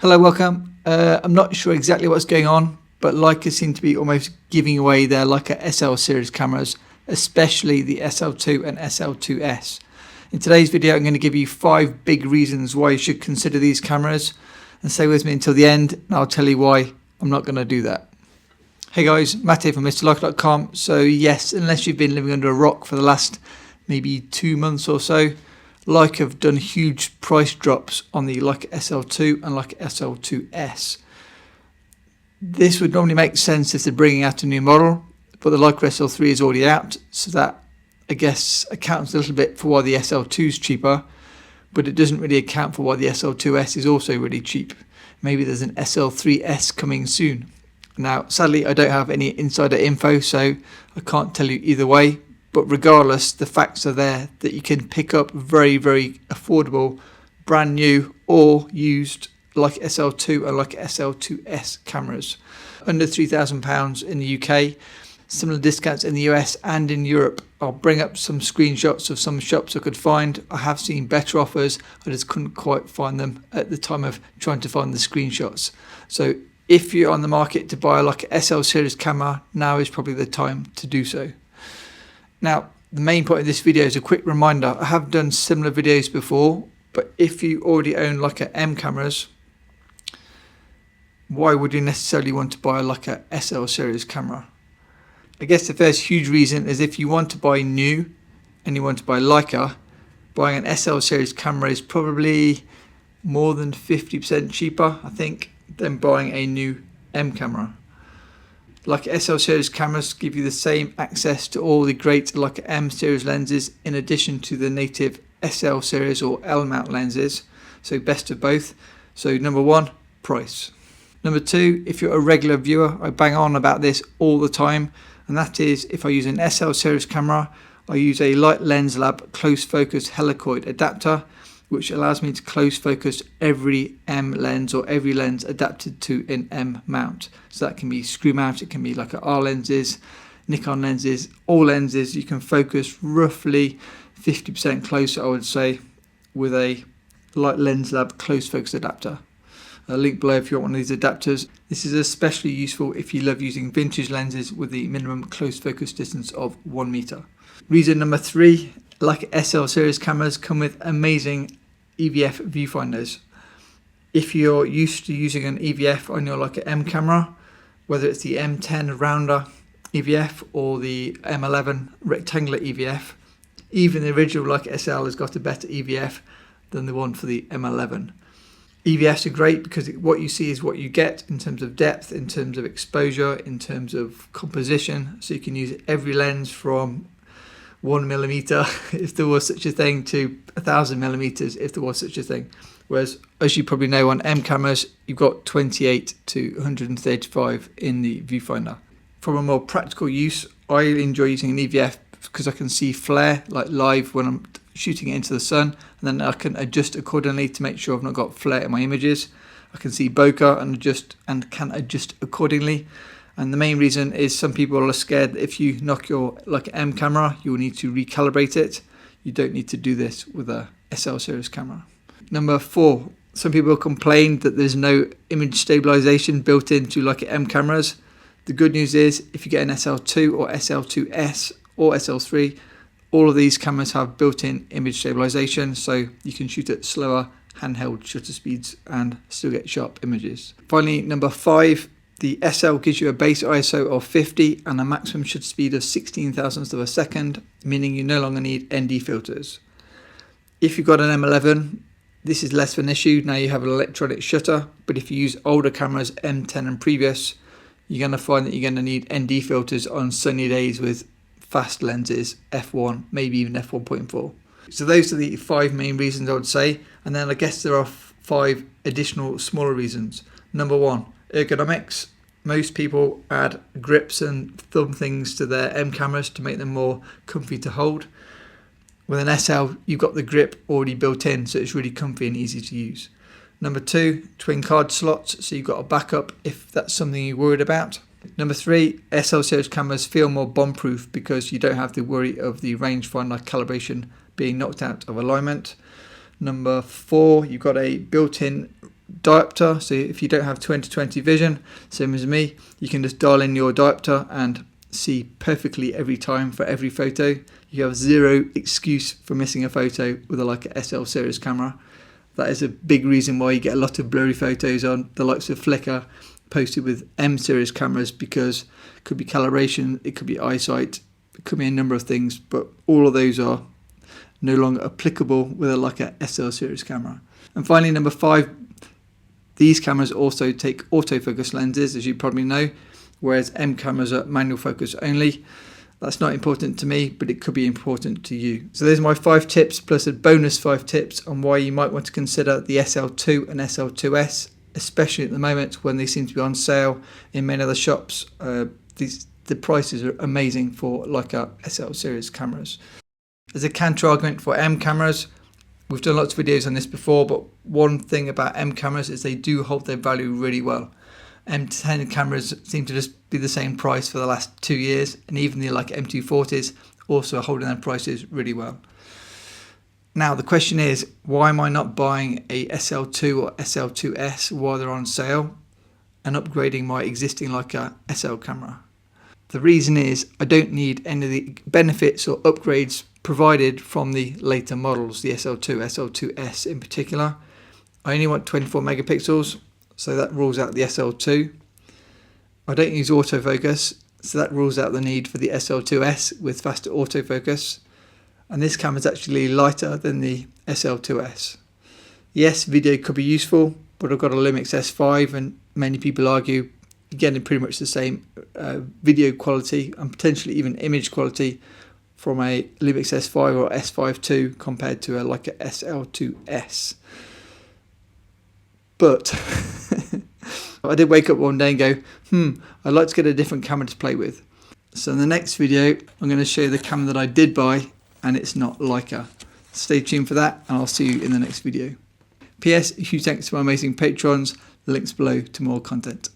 Hello, welcome. I'm not sure exactly what's going on, but Leica seem to be almost giving away their Leica SL series cameras, especially the SL2 and SL2-S. In today's video, I'm going to give you 5 big reasons why you should consider these cameras, and stay with me until the end, and I'll tell you why I'm not going to do that. Hey guys, Matt here from MrLeica.com. So yes, unless you've been living under a rock for the last maybe 2 months or so, Leica have done huge price drops on the Leica SL2 and Leica SL2-S. This would normally make sense if they're bringing out a new model, but the Leica SL3 is already out, so that I guess accounts a little bit for why the SL2 is cheaper, but it doesn't really account for why the SL2-S is also really cheap. Maybe there's an SL3-S coming soon. Now, sadly, I don't have any insider info, so I can't tell you either way. But regardless, the facts are there that you can pick up very, very affordable, brand new or used like SL2 and like SL2S cameras. Under £3,000 in the UK, similar discounts in the US and in Europe. I'll bring up some screenshots of some shops I could find. I have seen better offers, I just couldn't quite find them at the time of trying to find the screenshots. So if you're on the market to buy like a SL series camera, now is probably the time to do so. Now, the main point of this video is a quick reminder. I have done similar videos before, but if you already own Leica M cameras, why would you necessarily want to buy like a SL series camera? I guess the first huge reason is if you want to buy new and you want to buy Leica, buying an SL series camera is probably more than 50% cheaper, I think, than buying a new M camera. Leica SL series cameras give you the same access to all the great Leica M series lenses in addition to the native SL series or L mount lenses, so best of both. So number 1, price. Number 2, if you're a regular viewer, I bang on about this all the time, and that is if I use an SL series camera, I use a Light Lens Lab close focus helicoid adapter, which allows me to close focus every M lens or every lens adapted to an M mount. So that can be screw mount, it can be like R lenses, Nikon lenses, all lenses. You can focus roughly 50% closer, I would say, with a Light Lens Lab close focus adapter. A link below if you want one of these adapters. This is especially useful if you love using vintage lenses with the minimum close focus distance of 1 meter. Reason number 3, Leica SL series cameras come with amazing EVF viewfinders. If you're used to using an EVF on your Leica M camera, whether it's the M10 rounder EVF or the M11 rectangular EVF, even the original Leica SL has got a better EVF than the one for the M11. EVFs are great because what you see is what you get in terms of depth, in terms of exposure, in terms of composition. So you can use every lens from 1mm if there was such a thing to 1000mm if there was such a thing. Whereas, as you probably know, on M cameras, you've got 28 to 135 in the viewfinder. From a more practical use, I enjoy using an EVF because I can see flare like live when I'm shooting it into the sun, and then I can adjust accordingly to make sure I've not got flare in my images. I can see bokeh and can adjust accordingly. And the main reason is some people are scared that if you knock your Leica M camera, you will need to recalibrate it. You don't need to do this with a SL series camera. Number 4, some people complain that there's no image stabilization built into Leica M cameras. The good news is if you get an SL2 or SL2S or SL3, all of these cameras have built-in image stabilization, so you can shoot at slower handheld shutter speeds and still get sharp images. Finally, number 5, the SL gives you a base ISO of 50 and a maximum shutter speed of 16 thousandths of a second, meaning you no longer need ND filters. If you've got an M11, this is less of an issue. Now you have an electronic shutter, but if you use older cameras, M10 and previous, you're going to find that you're going to need ND filters on sunny days with fast lenses, f1, maybe even f1.4. So those are the 5 main reasons I would say, and then I guess there are 5 additional smaller reasons. Number 1, ergonomics. Most people add grips and thumb things to their M cameras to make them more comfy to hold. With an SL, you've got the grip already built in, so it's really comfy and easy to use. Number 2, twin card slots, so you've got a backup if that's something you're worried about. Number 3, SL series cameras feel more bomb-proof because you don't have to worry of the rangefinder calibration being knocked out of alignment. Number 4, you've got a built-in diopter, so if you don't have 20/20 vision, same as me, you can just dial in your diopter and see perfectly every time for every photo. You have zero excuse for missing a photo with a Leica SL series camera. That is a big reason why you get a lot of blurry photos on the likes of Flickr posted with M series cameras, because it could be calibration, it could be eyesight, it could be a number of things, but all of those are no longer applicable with a Leica SL series camera. And finally, number 5, these cameras also take autofocus lenses, as you probably know, whereas M cameras are manual focus only. That's not important to me, but it could be important to you. So there's my 5 tips, plus a bonus 5 tips on why you might want to consider the SL2 and SL2-S, especially at the moment when they seem to be on sale in many other shops. The prices are amazing for Leica SL series cameras. There's a counter argument for M cameras. We've done lots of videos on this before, but one thing about M cameras is they do hold their value really well. M10 cameras seem to just be the same price for the last 2 years, and even the like M240s also are holding their prices really well. Now the question is, why am I not buying a SL2 or SL2-S while they're on sale and upgrading my existing Leica SL camera? The reason is I don't need any of the benefits or upgrades provided from the later models, the SL2, SL2-S in particular. I only want 24 megapixels, so that rules out the SL2. I don't use autofocus, so that rules out the need for the SL2-S with faster autofocus. And this camera is actually lighter than the SL2-S. Yes, video could be useful, but I've got a Lumix S5, and many people argue you're getting pretty much the same video quality and potentially even image quality from a Lumix S5 or S5 II compared to a Leica SL2-S. But I did wake up one day and go, I'd like to get a different camera to play with. So in the next video, I'm going to show you the camera that I did buy, and it's not Leica. Stay tuned for that, and I'll see you in the next video. PS, a huge thanks to my amazing patrons. Links below to more content.